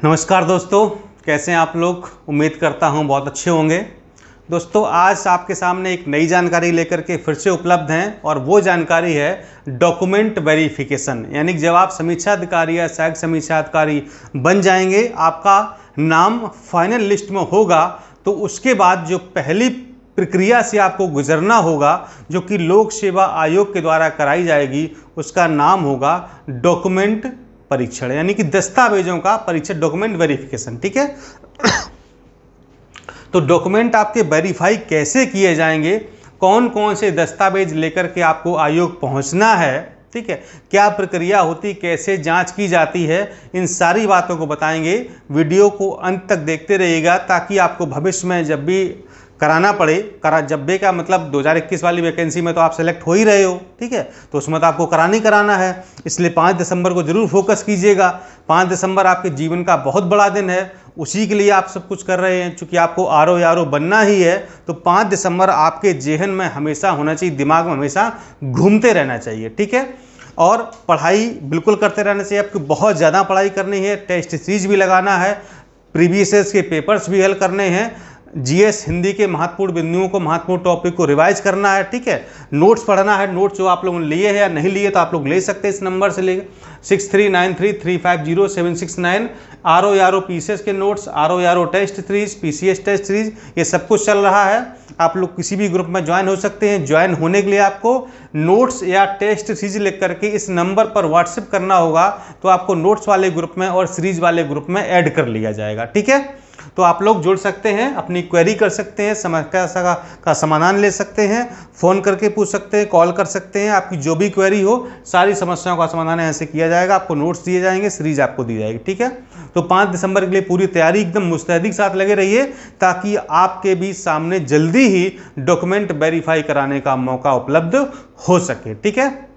नमस्कार दोस्तों, कैसे हैं आप लोग। उम्मीद करता हूं बहुत अच्छे होंगे। दोस्तों, आज आपके सामने एक नई जानकारी लेकर के फिर से उपलब्ध हैं और वो जानकारी है डॉक्यूमेंट वेरिफिकेशन। यानी कि जब आप समीक्षा अधिकारी या सहायक समीक्षा अधिकारी बन जाएंगे, आपका नाम फाइनल लिस्ट में होगा, तो उसके बाद जो पहली प्रक्रिया से आपको गुजरना होगा, जो कि लोक सेवा आयोग के द्वारा कराई जाएगी, उसका नाम होगा डॉक्यूमेंट परीक्षण, यानी कि दस्तावेजों का परीक्षण, डॉक्यूमेंट वेरिफिकेशन। ठीक है। तो डॉक्यूमेंट आपके वेरीफाई कैसे किए जाएंगे, कौन कौन से दस्तावेज लेकर के आपको आयोग पहुंचना है, ठीक है, क्या प्रक्रिया होती, कैसे जांच की जाती है, इन सारी बातों को बताएंगे। वीडियो को अंत तक देखते रहिएगा ताकि आपको भविष्य में जब भी कराना पड़े, जब भी का मतलब 2021 वाली वैकेंसी में तो आप सेलेक्ट हो ही रहे हो, ठीक है, तो उसमें तो आपको कराना है। इसलिए 5 दिसंबर को जरूर फोकस कीजिएगा। 5 दिसंबर आपके जीवन का बहुत बड़ा दिन है, उसी के लिए आप सब कुछ कर रहे हैं। चूंकि आपको आरओ बनना ही है, तो 5 दिसंबर आपके जेहन में हमेशा होना चाहिए, दिमाग में हमेशा घूमते रहना चाहिए। ठीक है। और पढ़ाई बिल्कुल करते रहना चाहिए। आपको बहुत ज़्यादा पढ़ाई करनी है, टेस्ट सीरीज भी लगाना है, प्रीवियस के पेपर्स भी हल करने हैं, जीएस हिंदी के महत्वपूर्ण बिंदुओं को, महत्वपूर्ण टॉपिक को रिवाइज करना है। ठीक है। नोट्स पढ़ना है। नोट्स जो आप लोगों ने लिए हैं या नहीं लिए तो आप लोग ले सकते हैं इस नंबर से, ले 6393350769। आरओ पीसीएस के notes, RO test series, PCS test series, ये सब कुछ चल रहा है। आप लोग किसी भी ग्रुप में ज्वाइन हो सकते हैं। ज्वाइन होने के लिए आपको नोट्स या टेस्ट सीरीज लिख करके इस नंबर पर व्हाट्सएप करना होगा, तो आपको नोट्स वाले ग्रुप में और सीरीज वाले ग्रुप में ऐड कर लिया जाएगा। ठीक है। तो आप लोग जुड़ सकते हैं, अपनी क्वेरी कर सकते हैं, समस्या का समाधान ले सकते हैं, फ़ोन करके पूछ सकते हैं, कॉल कर सकते हैं। आपकी जो भी क्वेरी हो, सारी समस्याओं का समाधान ऐसे किया जाएगा। आपको नोट्स दिए जाएंगे, सीरीज आपको दी जाएगी। ठीक है। तो 5 दिसंबर के लिए पूरी तैयारी एकदम मुस्तैदी के साथ लगे रहिए, ताकि आपके भी सामने जल्दी ही डॉक्यूमेंट वेरीफाई कराने का मौका उपलब्ध हो सके। ठीक है।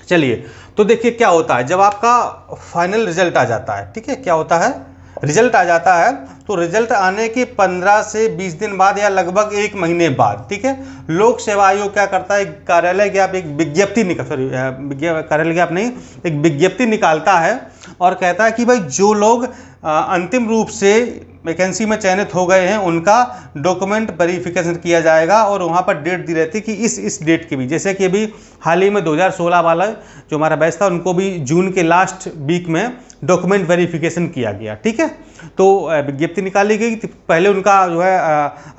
चलिए, तो देखिए क्या होता है जब आपका फाइनल रिजल्ट आ जाता है। ठीक है। क्या होता है, रिजल्ट आ जाता है, तो रिजल्ट आने के 15 से 20 दिन बाद या लगभग 1 महीने बाद, ठीक है, लोक सेवा आयोग क्या करता है, कार्यालय की आप एक विज्ञप्ति कार्यालय की आप नहीं, एक विज्ञप्ति निकालता है और कहता है कि भाई जो लोग अंतिम रूप से वैकेंसी में चयनित हो गए हैं, उनका डॉक्यूमेंट वेरिफिकेशन किया जाएगा। और वहाँ पर डेट दी रहती है कि इस डेट के भी, जैसे कि अभी हाल ही में 2016 वाला जो हमारा बैच था, उनको भी जून के लास्ट वीक में डॉक्यूमेंट वेरिफिकेशन किया गया। ठीक है। तो विज्ञप्ति निकाली गई। पहले उनका जो है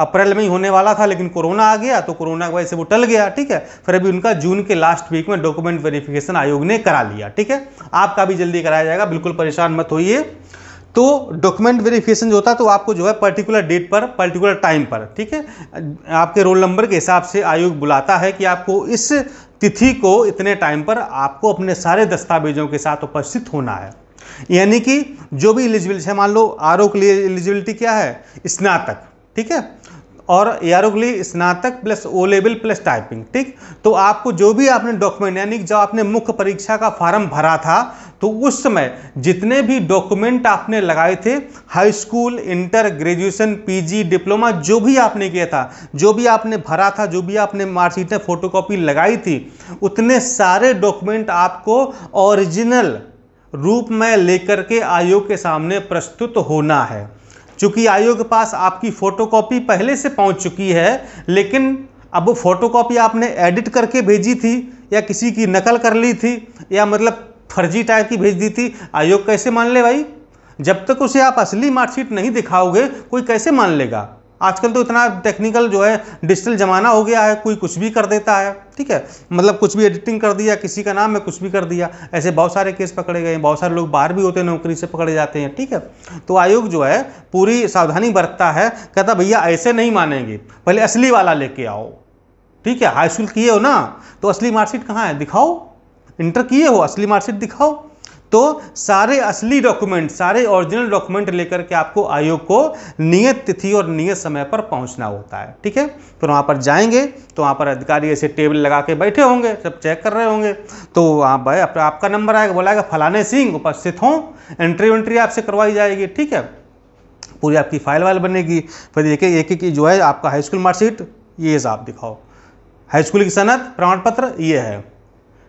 अप्रैल में ही होने वाला था, लेकिन कोरोना आ गया, तो कोरोना की वजह से वो टल गया। ठीक है। फिर अभी उनका जून के लास्ट वीक में डॉक्यूमेंट वेरिफिकेशन आयोग ने करा लिया। ठीक है। आपका भी जल्दी कराया जाएगा, बिल्कुल परेशान मत होइए। तो डॉक्यूमेंट वेरिफिकेशन जो होता है, तो आपको जो है पर्टिकुलर डेट पर, पर्टिकुलर टाइम पर, ठीक है, आपके रोल नंबर के हिसाब से आयोग बुलाता है कि आपको इस तिथि को, इतने टाइम पर आपको अपने सारे दस्तावेजों के साथ उपस्थित होना है। यानी कि जो भी एलिजिबिलिटी है, मान लो आरओ के लिए एलिजिबिलिटी क्या है, स्नातक, ठीक है, और एआरओ के लिए स्नातक plus O level plus typing. ठीक। तो आपको जो भी आपने डॉक्यूमेंट, यानी कि जब आपने मुख्य परीक्षा का फॉर्म भरा था, तो उस समय जितने भी डॉक्यूमेंट आपने लगाए थे, high school, inter, graduation, PG, diploma, जो भी आपने किया था, जो भी आपने भरा था, जो भी आपने मार्कशीटें फोटोकॉपी लगाई थी, उतने सारे डॉक्यूमेंट आपको ओरिजिनल रूप में लेकर के आयोग के सामने प्रस्तुत होना है। चूंकि आयोग के पास आपकी फोटोकॉपी पहले से पहुंच चुकी है, लेकिन अब वो फोटोकॉपी आपने एडिट करके भेजी थी या किसी की नकल कर ली थी या मतलब फर्जी टाइप की भेज दी थी, आयोग कैसे मान ले भाई। जब तक उसे आप असली मार्कशीट नहीं दिखाओगे, कोई कैसे मान लेगा। आजकल तो इतना टेक्निकल जो है डिजिटल ज़माना हो गया है, कोई कुछ भी कर देता है। ठीक है। मतलब कुछ भी एडिटिंग कर दिया, किसी का नाम में कुछ भी कर दिया, ऐसे बहुत सारे केस पकड़े गए हैं। बहुत सारे लोग बाहर भी होते हैं, नौकरी से पकड़े जाते हैं। ठीक है। तो आयोग जो है पूरी सावधानी बरतता है, कहता भैया ऐसे नहीं मानेंगे, पहले असली वाला लेके आओ। ठीक है। हाई स्कूल किए हो ना, तो असली मार्कशीट कहाँ है, दिखाओ। इंटर किए हो, असली मार्कशीट दिखाओ। तो सारे असली डॉक्यूमेंट, सारे ओरिजिनल डॉक्यूमेंट लेकर के आपको आयोग को नियत तिथि और नियत समय पर पहुंचना होता है। ठीक है। फिर वहां पर जाएंगे तो वहां पर अधिकारी ऐसे टेबल लगा के बैठे होंगे, सब चेक कर रहे होंगे। तो वहाँ भाई आपका नंबर आएगा, बोलाएगा फलाने सिंह उपस्थित हों, एंट्री आपसे करवाई जाएगी। ठीक है। पूरी आपकी फाइल वाइल बनेगी। फिर एक जो है आपका हाई स्कूल मार्कशीट, ये साहब दिखाओ, हाई स्कूल की सनद, प्रमाण पत्र, ये है।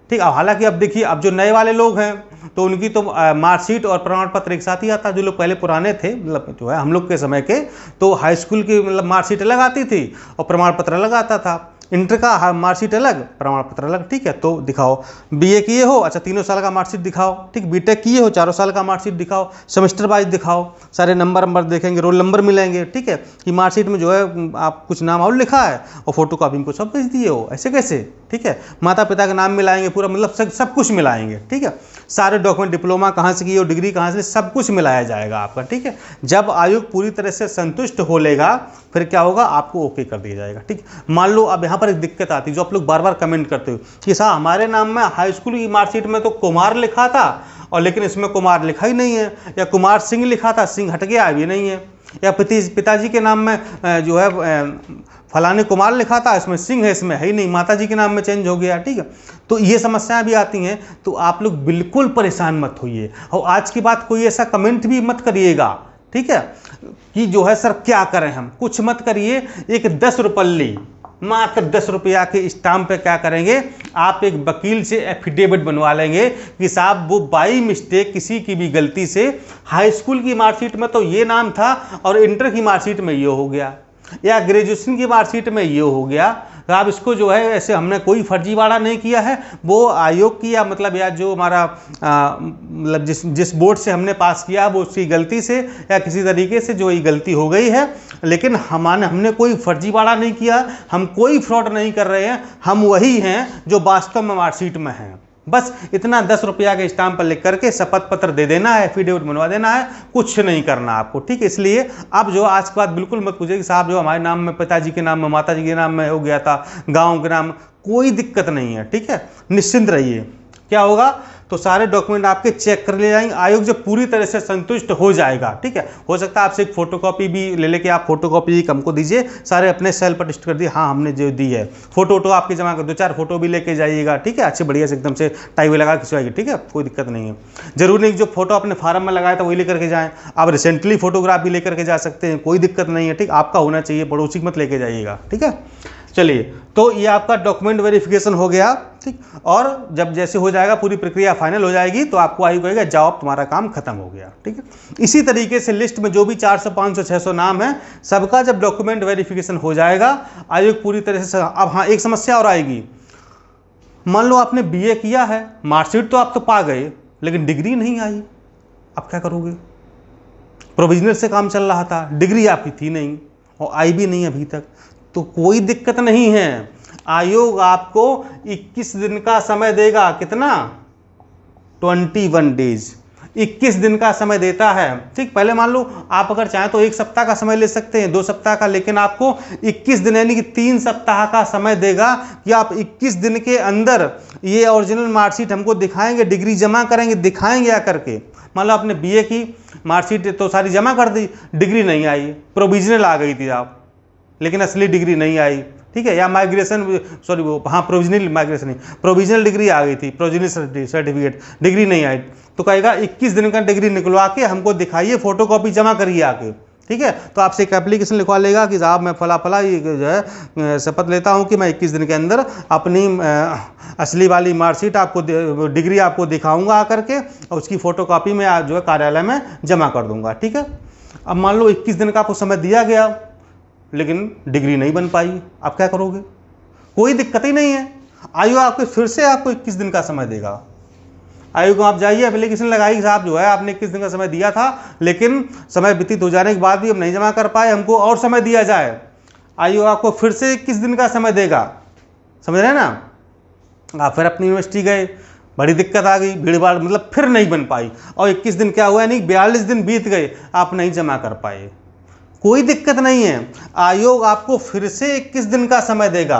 ठीक। अब हालांकि अब देखिए, अब जो नए वाले लोग हैं तो उनकी तो मार्कशीट और प्रमाण पत्र एक साथ ही आता। जो लोग पहले पुराने थे, मतलब जो है हम लोग के समय के, तो हाई स्कूल की मतलब मार्कशीट अलग आती थी और प्रमाण पत्र अलग आता था। इंटर का मार्कशीट अलग, प्रमाण पत्र अलग, ठीक है। तो दिखाओ बीए किए हो, अच्छा 3 साल का मार्कशीट दिखाओ, ठीक। बीटेक किए हो 4 साल का मार्कशीट दिखाओ, सेमेस्टर वाइज दिखाओ, सारे नंबर देखेंगे, रोल नंबर मिलेंगे, ठीक है। कि मार्कशीट में जो है आप कुछ नाम और लिखा है और फोटो कॉपी को सब भेज दिए हो, ऐसे कैसे, ठीक है। माता पिता का नाम मिलाएंगे पूरा, मतलब सब कुछ मिलाएंगे, ठीक है। सारे डॉक्यूमेंट, डिप्लोमा कहाँ से किए हो, डिग्री कहाँ से, सब कुछ मिलाया जाएगा आपका, ठीक है। जब आयोग पूरी तरह से संतुष्ट हो लेगा फिर क्या होगा, आपको ओके कर दिया जाएगा, ठीक। मान लो अब यहाँ पर एक दिक्कत आती है जो आप लोग बार बार कमेंट करते हो कि साहब हमारे नाम में हाई स्कूल की मार्कशीट में तो कुमार लिखा था और लेकिन इसमें कुमार लिखा ही नहीं है, या कुमार सिंह लिखा था, सिंह हट गया अभी नहीं है, या पिताजी के नाम में जो है फलाने कुमार लिखा था, इसमें सिंह है, इसमें है ही नहीं, माताजी के नाम में चेंज हो गया, ठीक है। तो ये समस्याएं भी आती हैं। तो आप लोग बिल्कुल परेशान मत होइए और आज की बात कोई ऐसा कमेंट भी मत करिएगा, ठीक है, कि जो है सर क्या करें हम, कुछ मत करिए। एक 10 रुपये, मात्र 10 रुपया के स्टाम्प पे क्या करेंगे, आप एक वकील से एफिडेविट बनवा लेंगे कि साहब वो बाई मिस्टेक किसी की भी गलती से हाई स्कूल की मार्कशीट में तो ये नाम था और इंटर की मार्कशीट में ये हो गया, या ग्रेजुएशन की मार्कशीट में ये हो गया। तो आप इसको जो है ऐसे हमने कोई फर्जीवाड़ा नहीं किया है, वो आयोग की या मतलब या जो हमारा मतलब जिस बोर्ड से हमने पास किया वो उसकी गलती से या किसी तरीके से जो ये गलती हो गई है, लेकिन हमने कोई फर्जीवाड़ा नहीं किया, हम कोई फ्रॉड नहीं कर रहे हैं, हम वही हैं जो वास्तव में मार्कशीट में हैं। बस इतना 10 रुपया के स्टाम्प पर लिख करके शपथ पत्र दे देना है, एफिडेविट बनवा देना है, कुछ नहीं करना आपको, ठीक है। इसलिए अब जो आज की बात बिल्कुल मत पूछिए कि साहब जो हमारे नाम में, पिताजी के नाम में, माताजी के नाम में हो गया था, गांव के नाम, कोई दिक्कत नहीं है, ठीक है, निश्चिंत रहिए। क्या होगा, तो सारे डॉक्यूमेंट आपके चेक कर ले जाएंगे, आयोग जब पूरी तरह से संतुष्ट हो जाएगा, ठीक है। हो सकता है आपसे एक फोटोकॉपी भी ले लेके आप फोटोकॉपी हमको दीजिए, सारे अपने सेल पर टेस्ट कर दिए, हाँ हमने जो दी है, फोटो आपके जमा कर, 2-4 फोटो भी लेके जाइएगा, ठीक है, अच्छे बढ़िया से एकदम से टाई भी लगा खिंचवाइए, ठीक है, कोई दिक्कत नहीं है। जरूर नहीं जो फोटो अपने फार्म में लगाया था वही लेकर के जाएँ, आप रिसेंटली फोटोग्राफ भी लेकर के जा सकते हैं, कोई दिक्कत नहीं है, ठीक, आपका होना चाहिए, पड़ोसी मत लेके जाइएगा, ठीक है। चलिए, तो ये आपका डॉक्यूमेंट वेरिफिकेशन हो गया, ठीक। और जब जैसे हो जाएगा, पूरी प्रक्रिया फाइनल हो जाएगी तो आपको आयोग कहेगा जाओ अब तुम्हारा काम खत्म हो गया, ठीक है। इसी तरीके से लिस्ट में जो भी 400, 500, 600 नाम है, सबका जब डॉक्यूमेंट वेरिफिकेशन हो जाएगा आयोग पूरी तरह से। अब हाँ, एक समस्या और आएगी, मान लो आपने बीए किया है, मार्कशीट तो आप तो पा गए लेकिन डिग्री नहीं आई, अब क्या करोगे। प्रोविजनल से काम चल रहा था, डिग्री आपकी थी नहीं और आई भी नहीं अभी तक, तो कोई दिक्कत नहीं है, आयोग आपको 21 दिन का समय देगा। कितना, 21 डेज, 21 दिन का समय देता है, ठीक। पहले मान लो आप अगर चाहें तो 1 सप्ताह का समय ले सकते हैं, 2 सप्ताह का, लेकिन आपको 21 दिन यानी कि 3 सप्ताह का समय देगा कि आप 21 दिन के अंदर ये ओरिजिनल मार्कशीट हमको दिखाएंगे, डिग्री जमा करेंगे, दिखाएंगे आकर के। मान लो आपने बीए की मार्कशीट तो सारी जमा कर दी, डिग्री नहीं आई, प्रोविजनल आ गई थी आप, लेकिन असली डिग्री नहीं आई, ठीक है, या माइग्रेशन, सॉरी वो हाँ प्रोविजनल, माइग्रेशन नहीं, प्रोविजनल डिग्री आ गई थी, प्रोविजनल सर्टिफिकेट, डिग्री नहीं आई, तो कहेगा 21 दिन का डिग्री निकलवा के हमको दिखाइए, फोटोकॉपी जमा करिए आके, ठीक है। तो आपसे एक एप्लीकेशन लिखवा लेगा कि साहब मैं फला ये जो है शपथ लेता हूँ कि मैं 21 दिन के अंदर अपनी असली वाली मार्कशीट आपको, डिग्री आपको दिखाऊंगा आकर के, और उसकी फ़ोटोकॉपी में जो है कार्यालय में जमा कर दूंगा, ठीक है। अब मान लो 21 दिन का आपको समय दिया गया लेकिन डिग्री नहीं बन पाई, आप क्या करोगे। कोई दिक्कत ही नहीं है, आयोग आपको फिर से आपको 21 दिन का समय देगा। आयोग आप जाइए, एप्लीकेशन लगाइए, साहब जो है आपने 21 दिन का समय दिया था लेकिन समय व्यतीत हो जाने के बाद भी हम नहीं जमा कर पाए, हमको और समय दिया जाए। आयोग आपको फिर से 21 दिन का समय देगा, समझ रहे हैं ना। आप फिर अपनी यूनिवर्सिटी गए, बड़ी दिक्कत आ गई, भीड़ भाड़, मतलब फिर नहीं बन पाई, और 21 दिन क्या हुआ, यानी 42 दिन बीत गए, आप नहीं जमा कर पाए। कोई दिक्कत नहीं है, आयोग आपको फिर से 21 दिन का समय देगा,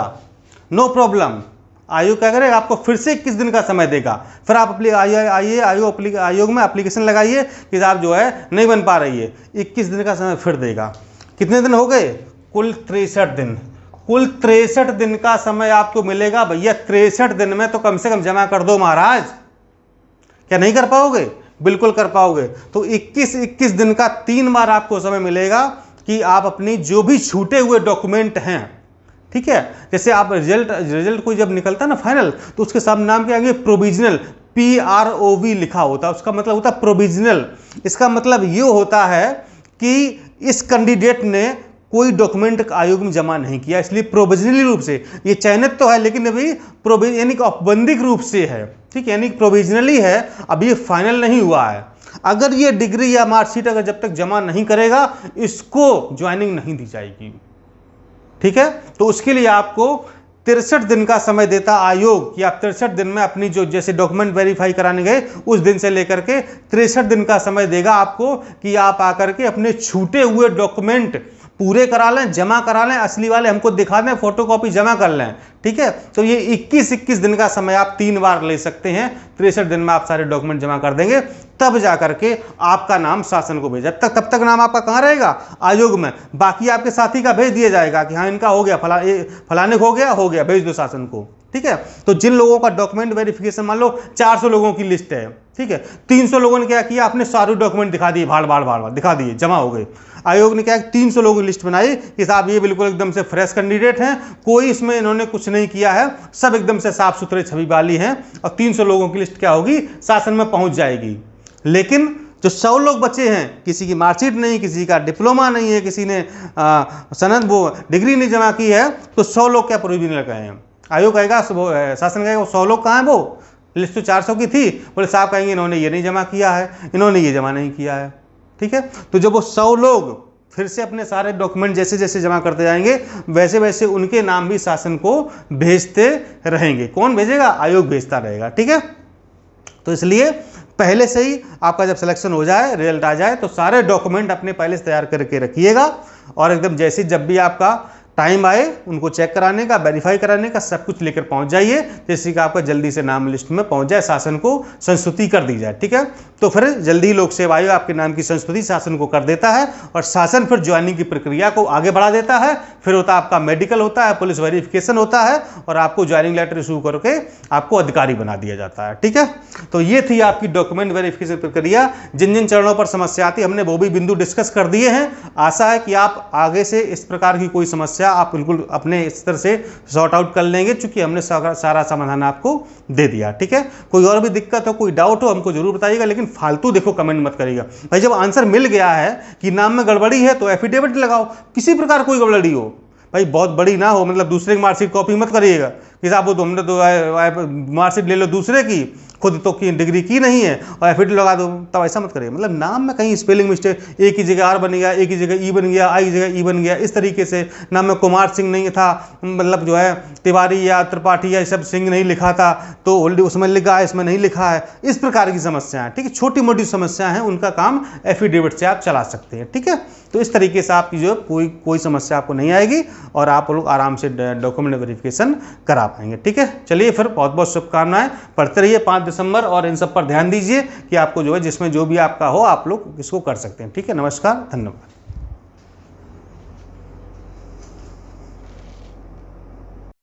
नो प्रॉब्लम। आयोग क्या करेगा, आपको फिर से 21 दिन का समय देगा, फिर आप आइए आयोग में एप्लीकेशन लगाइए कि आप जो है नहीं बन पा रही है, 21 दिन का समय फिर देगा। कितने दिन हो गए, कुल 63 दिन, कुल 63 दिन का समय आपको मिलेगा। भैया 63 दिन में तो कम से कम जमा कर दो महाराज, क्या नहीं कर पाओगे, बिल्कुल कर पाओगे। तो 21 दिन का 3 बार आपको समय मिलेगा कि आप अपनी जो भी छूटे हुए डॉक्यूमेंट हैं, ठीक है, जैसे आप रिजल्ट कोई जब निकलता है ना फाइनल, तो उसके सब नाम के आगे प्रोविजनल, PROV लिखा होता है, उसका मतलब होता है प्रोविजनल। इसका मतलब ये होता है कि इस कैंडिडेट ने कोई डॉक्यूमेंट आयोग में जमा नहीं किया, इसलिए प्रोविजनली रूप से, ये चयनित तो है लेकिन अभी यानी कि औपबंधिक रूप से है, ठीक है, यानी प्रोविजनली है, अभी ये फाइनल नहीं हुआ है। अगर ये डिग्री या मार्कशीट अगर जब तक जमा नहीं करेगा, इसको ज्वाइनिंग नहीं दी जाएगी, ठीक है। तो उसके लिए आपको 63 दिन का समय देता आयोग कि आप 63 दिन में अपनी जो जैसे डॉक्यूमेंट वेरीफाई कराने गए उस दिन से लेकर के 63 दिन का समय देगा आपको कि आप आकर के अपने छूटे हुए डॉक्यूमेंट पूरे करा लें, जमा करा लें, असली वाले हमको दिखा दें, फोटोकॉपी जमा कर लें, ठीक है। तो ये 21 दिन का समय आप 3 बार ले सकते हैं। 63 दिन में आप सारे डॉक्यूमेंट जमा कर देंगे, तब जाकर के आपका नाम शासन को भेजा। तब तक नाम आपका कहाँ रहेगा? आयोग में। बाकी आपके साथी का भेज दिया जाएगा कि हाँ इनका हो गया, फलाने को हो गया, भेज दो शासन को, ठीक है। तो जिन लोगों का डॉक्यूमेंट वेरिफिकेशन, मान लो 400 लोगों की लिस्ट है, ठीक है, 300 लोगों ने क्या किया, अपने सारे डॉक्यूमेंट दिखा दिए, भाड़ दिखा दिए, जमा हो गए। आयोग ने क्या 300 लोगों की लिस्ट बनाई कि साहब ये बिल्कुल एकदम से फ्रेश कैंडिडेट हैं, कोई इसमें इन्होंने कुछ नहीं किया है, सब एकदम से साफ सुथरे छवि वाली हैं, और 300 लोगों की लिस्ट क्या होगी, शासन में पहुंच जाएगी। लेकिन जो 100 लोग बचे हैं, किसी की मार्कशीट नहीं, किसी का डिप्लोमा नहीं है, किसी ने सनद वो डिग्री नहीं जमा की है, तो 100 लोग क्या प्रोविजनल गए हैं। आयोग कहेगा, शासन कहेगा 100 लोग कहाँ हैं, वो लिस्ट तो 400 की थी, बोले साहब कहेंगे इन्होंने ये नहीं जमा किया है, इन्होंने ये जमा नहीं किया है, ठीक है। तो जब वो 100 लोग फिर से अपने सारे डॉक्यूमेंट जैसे जैसे जमा करते जाएंगे, वैसे वैसे उनके नाम भी शासन को भेजते रहेंगे। कौन भेजेगा? आयोग भेजता रहेगा, ठीक है। तो इसलिए पहले से ही आपका जब सिलेक्शन हो जाए, रिजल्ट आ जाए, तो सारे डॉक्यूमेंट अपने पहले से तैयार करके रखिएगा, और एकदम जैसे जब भी आपका टाइम आए उनको चेक कराने का, वेरीफाई कराने का, सब कुछ लेकर पहुंच जाइए, जैसे कि आपका जल्दी से नाम लिस्ट में पहुंच जाए, शासन को संस्तुति कर दी जाए, ठीक है। तो फिर जल्दी लोक सेवा आयोग आपके नाम की संस्तुति शासन को कर देता है, और शासन फिर ज्वाइनिंग की प्रक्रिया को आगे बढ़ा देता है। फिर होता है आपका मेडिकल होता है, पुलिस वेरिफिकेशन होता है, और आपको ज्वाइनिंग लेटर इशू करके आपको अधिकारी बना दिया जाता है, ठीक है। तो ये थी आपकी डॉक्यूमेंट वेरिफिकेशन प्रक्रिया। जिन जिन चरणों पर समस्या आती, हमने वो भी बिंदु डिस्कस कर दिए हैं। आशा है कि आप आगे से इस प्रकार की कोई समस्या आप बिल्कुल अपने स्तर से सॉर्ट आउट कर लेंगे, चूंकि हमने सारा समाधान आपको दे दिया, ठीक है। कोई और भी दिक्कत हो, कोई डाउट हो, हमको जरूर बताइएगा, लेकिन फालतू देखो कमेंट मत करिएगा भाई। जब आंसर मिल गया है कि नाम में गड़बड़ी है, तो एफिडेविट लगाओ, किसी प्रकार कोई गड़बड़ी हो भाई, बहुत बड़ी ना हो, मतलब दूसरे की मार्कशीट कॉपी मत करिएगा कि साहब वो तो हमने तो मार्कशीट ले लो दूसरे की, खुद तो की डिग्री की नहीं है और एफिडेविट लगा दो, तब ऐसा मत करिए। मतलब नाम में कहीं स्पेलिंग मिस्टेक, एक ही जगह आर बन गया, एक ही जगह ई बन गया, आई जगह ई बन गया, इस तरीके से नाम में कुमार सिंह नहीं था, मतलब जो है तिवारी या त्रिपाठी या सब सिंह नहीं लिखा था, तो उसमें लिखा है, इसमें नहीं लिखा है, इस प्रकार की समस्याएं, ठीक है, छोटी मोटी समस्याएं हैं, उनका काम एफिडेविट से आप चला सकते हैं, ठीक है। तो इस तरीके से आपकी जो कोई समस्या आपको नहीं आएगी, और आप लोग आराम से डॉक्यूमेंट वेरिफिकेशन करा पाएंगे, ठीक है। चलिए फिर बहुत बहुत शुभकामनाएं, पढ़ते रहिए 5 दिसंबर, और इन सब पर ध्यान दीजिए कि आपको जो है जिसमें जो भी आपका हो आप लोग इसको कर सकते हैं, ठीक है। नमस्कार, धन्यवाद।